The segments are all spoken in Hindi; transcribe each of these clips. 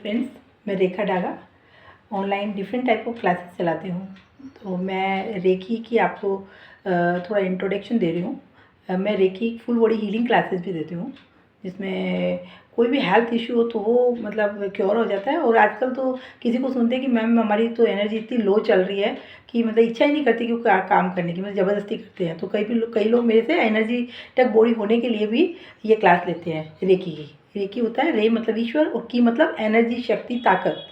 फ्रेंड्स, मैं Rekha Daga online different type of classes चलाती हूँ। तो मैं रेकी की आपको थोड़ा इंट्रोडक्शन दे रही हूँ। मैं reiki full body healing classes भी देती हूँ, जिसमें कोई भी हेल्थ इशू हो तो वो मतलब क्योर हो जाता है। और आजकल तो किसी को सुनते हैं कि मैम हमारी तो एनर्जी इतनी लो चल रही है कि मतलब इच्छा ही नहीं करती कि काम करने की, मतलब ज़बरदस्ती करते हैं। तो कई लोग मेरे से एनर्जी टेक बॉडी होने के लिए भी ये क्लास लेते हैं रेकी की। रेकी होता है रे मतलब ईश्वर और की मतलब एनर्जी, शक्ति, ताकत।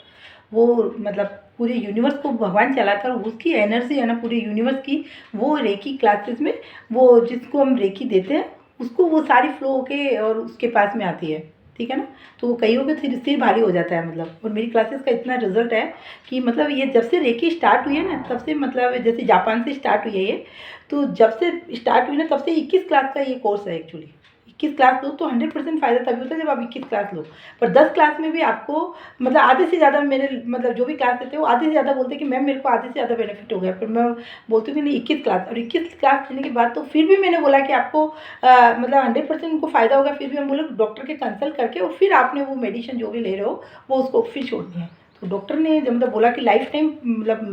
वो मतलब पूरे यूनिवर्स को भगवान चलाता है और उसकी एनर्जी है ना पूरे यूनिवर्स की, वो रेकी क्लासेस में वो जिसको हम रेकी देते हैं उसको वो सारी फ्लो होके और उसके पास में आती है। ठीक है ना। तो वो कईयों के सिर भारी हो जाता है मतलब। और मेरी क्लासेस का इतना रिजल्ट है कि मतलब ये जब से रेकी स्टार्ट हुई है ना तब से मतलब जैसे जापान से स्टार्ट हुई है ये, तो जब से स्टार्ट हुई ना तब से 21 क्लास का ये कोर्स है एक्चुअली। 21 क्लास लो तो 100% फ़ायदा तभी होता है जब आप 21 क्लास लो। पर 10 क्लास में भी आपको मतलब आधे से ज़्यादा मेरे मतलब जो भी क्लास लेते हैं वो आधे से ज़्यादा बोलते हैं कि मैम मेरे को आधे से ज़्यादा बेनिफिट हो गया। पर मैं बोलती हूँ कि नहीं, 21 क्लास और 21 क्लास लेने के बाद तो फिर भी मैंने बोला कि आपको मतलब 100% उनको फ़ायदा होगा। फिर भी हम बोले डॉक्टर के कंसल्ट करके और फिर आपने वो मेडिसिन जो भी ले रहे हो वो उसको फिर छोड़नी है। तो डॉक्टर ने जब मतलब बोला कि लाइफ टाइम मतलब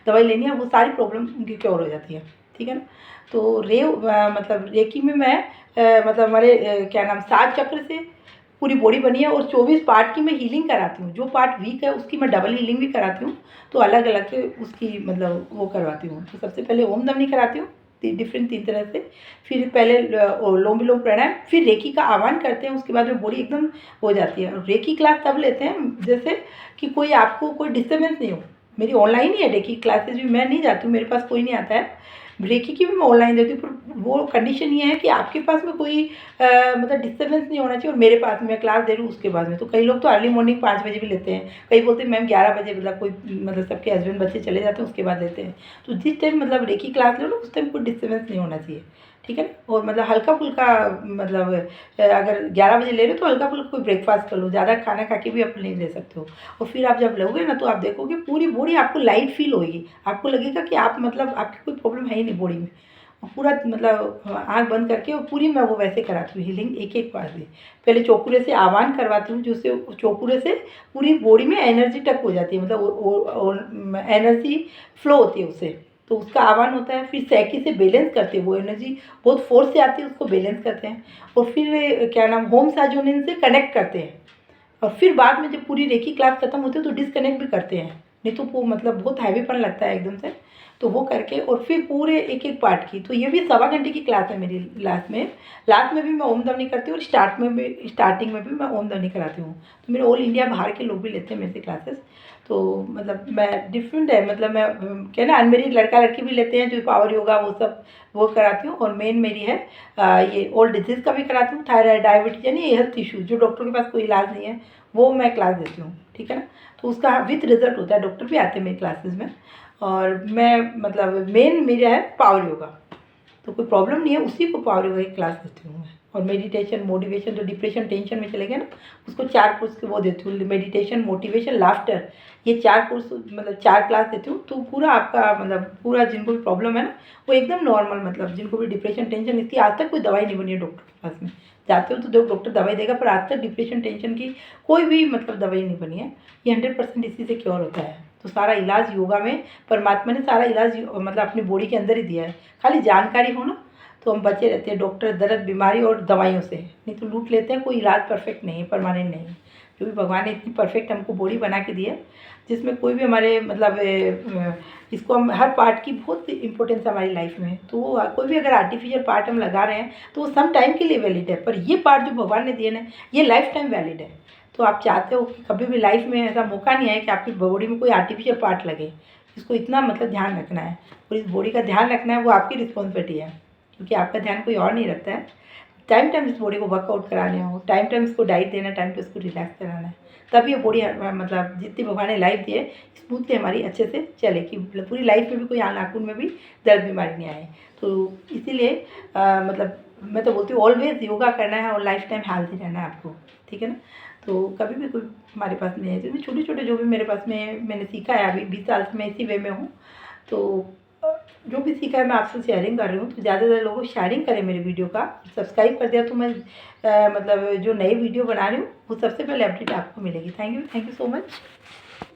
दवाई लेनी है, वो सारी प्रॉब्लम उनकी क्योर हो जाती है। ठीक है ना। तो मतलब रेकी में मैं मतलब हमारे क्या नाम 7 चक्र से पूरी बॉडी बनी है और 24 पार्ट की मैं हीलिंग कराती हूँ। जो पार्ट वीक है उसकी मैं डबल हीलिंग भी कराती हूँ। तो अलग अलग से उसकी मतलब वो करवाती हूँ। तो सबसे पहले ओम दमनी कराती हूँ डिफरेंट 3 तरह से। फिर पहले लोम विलोम प्राणायाम, फिर रेकी का आह्वान करते हैं। उसके बाद में बॉडी एकदम हो जाती है। और रेकी क्लास तब लेते हैं जैसे कि कोई आपको कोई डिस्टर्बेंस नहीं हो। मेरी ऑनलाइन ही है रेकी क्लासेस भी, मैं नहीं जाती हूँ, मेरे पास कोई नहीं आता है। रेकी की भी मैं ऑनलाइन देती हूँ, पर वो कंडीशन ये है कि आपके पास में कोई मतलब डिस्टर्बेंस नहीं होना चाहिए। और मेरे पास मैं क्लास दे रही हूँ उसके बाद में तो कई लोग तो अर्ली मॉर्निंग 5 बजे भी लेते हैं। कई बोलते हैं मैम 11 बजे, मतलब कोई मतलब सबके हस्बैंड बच्चे चले जाते हैं उसके बाद लेते हैं। तो जिस टाइम मतलब रेकी क्लास लो ना उस टाइम कोई डिस्टर्बेंस नहीं होना चाहिए। ठीक है ना। और मतलब हल्का फुल्का मतलब अगर 11 बजे ले रहे हो तो हल्का फुल्का कोई ब्रेकफास्ट कर लो, ज़्यादा खाना खा के भी आप नहीं ले सकते हो। और फिर आप जब लोगे ना तो आप देखोगे पूरी बॉडी आपको लाइट फील होगी। आपको लगेगा कि आप मतलब आपकी कोई प्रॉब्लम है ही नहीं बॉडी में। और पूरा मतलब आँख बंद करके और पूरी मैं वो वैसे कराती हूँ हीलिंग एक एक बार से। पहले चौकुरे से आह्वान करवाती हूँ जिससे चौकुरे से पूरी बॉडी में एनर्जी टक हो जाती है, मतलब एनर्जी फ्लो होती है उससे। तो उसका आह्वान होता है। फिर सैकी से बैलेंस करते हैं, वो एनर्जी बहुत फोर्स से आती है उसको बैलेंस करते हैं। और फिर क्या नाम होम साजोनिन से कनेक्ट करते हैं। और फिर बाद में जब पूरी रेकी क्लास खत्म होती है तो डिस्कनेक्ट भी करते हैं, नहीं तो वो मतलब बहुत हैवीपन लगता है एकदम से। तो वो करके और फिर पूरे एक एक पार्ट की, तो ये भी 1.25 घंटे की क्लास है मेरी। लास्ट में भी मैं ओम दमनी करती हूँ और स्टार्टिंग में भी मैं ओम दमनी कराती हूँ। तो मेरे ऑल इंडिया बाहर के लोग भी लेते हैं मेरे से क्लासेस। तो मतलब मैं डिफरेंट है, मतलब मैं क्या ना अनमेरिड लड़का लड़की भी लेते हैं जो पावर योगा वो सब वो कराती हूँ। और मेन मेरी है ये ओल्ड डिजीज़ का भी कराती हूँ, थायराइड, डायबिटीज यानी हेल्थ इशू जो डॉक्टर के पास कोई इलाज नहीं है वो मैं क्लास देती हूँ। ठीक है ना। तो उसका विथ रिजल्ट होता है, डॉक्टर भी आते हैं मेरी क्लासेस में। और मैं मतलब मेन मेरा है पावर योगा, तो कोई प्रॉब्लम नहीं है उसी को पावर योगा की क्लास देती हूँ मैं। और मेडिटेशन, मोटिवेशन, जो डिप्रेशन टेंशन में चले गए ना उसको 4 कोर्स के वो देती हूँ। मेडिटेशन, मोटिवेशन, लाफ्टर, ये 4 कोर्स मतलब 4 क्लास देती हूँ। तो पूरा आपका मतलब पूरा जिनको भी प्रॉब्लम है ना वो एकदम नॉर्मल, मतलब जिनको भी डिप्रेशन टेंशन, इसकी आज तक कोई दवाई नहीं बनी है डॉक्टर के पास में। जाते हो तो डॉक्टर दवाई देगा, पर आज तक डिप्रेशन टेंशन की कोई भी मतलब दवाई नहीं बनी है। ये 100% इसी से क्योर होता है। तो सारा इलाज योगा में परमात्मा ने सारा इलाज मतलब अपनी बॉडी के अंदर ही दिया है। खाली जानकारी हो ना तो हम बचे रहते हैं डॉक्टर, दर्द, बीमारी और दवाइयों से। नहीं तो लूट लेते हैं। कोई इलाज परफेक्ट नहीं है, परमानेंट नहीं है। जो भी भगवान ने इतनी परफेक्ट हमको बॉडी बना के दी है जिसमें कोई भी हमारे मतलब इसको हम हर पार्ट की बहुत इंपॉर्टेंस है हमारी लाइफ में। तो वो कोई भी अगर आर्टिफिशियल पार्ट हम लगा रहे हैं तो वो सम टाइम के लिए वैलिड है, पर ये पार्ट जो भगवान ने दिए ना ये लाइफ टाइम वैलिड है। तो आप चाहते हो कि कभी भी लाइफ में ऐसा मौका नहीं आए कि आपकी बॉडी में कोई आर्टिफिशियल पार्ट लगे। इसको इतना मतलब ध्यान रखना है और इस बॉडी का ध्यान रखना है, वो आपकी रिस्पॉन्सिबिलिटी है क्योंकि आपका ध्यान कोई और नहीं रखता है। टाइम टाइम इस बॉडी को वर्कआउट कराने हो, टाइम टाइम इसको डाइट देना, टाइम पे इसको रिलैक्स कराना है, तब ये बॉडी मतलब जितनी भगवान ने लाइफ दी है स्मूथली हमारी अच्छे से चले कि पूरी लाइफ में भी कोई नाखून में भी दर्द बीमारी नहीं आए। तो इसीलिए मतलब मैं तो बोलती हूँ ऑलवेज योगा करना है और लाइफ टाइम हेल्थी रहना है आपको। ठीक है ना। तो कभी भी कोई हमारे पास नहीं है, तो छोटे छोटे जो भी मेरे पास में मैंने सीखा है, अभी 20 साल से मैं इसी वे में हूँ। तो जो भी सीखा है मैं आपसे शेयरिंग कर रही हूँ। तो ज़्यादा से ज़्यादा लोगों को शेयरिंग करें मेरे वीडियो का, सब्सक्राइब कर दिया तो मैं मतलब जो नई वीडियो बना रही हूँ वो सबसे पहले अपडेट आपको मिलेगी। Thank you so much.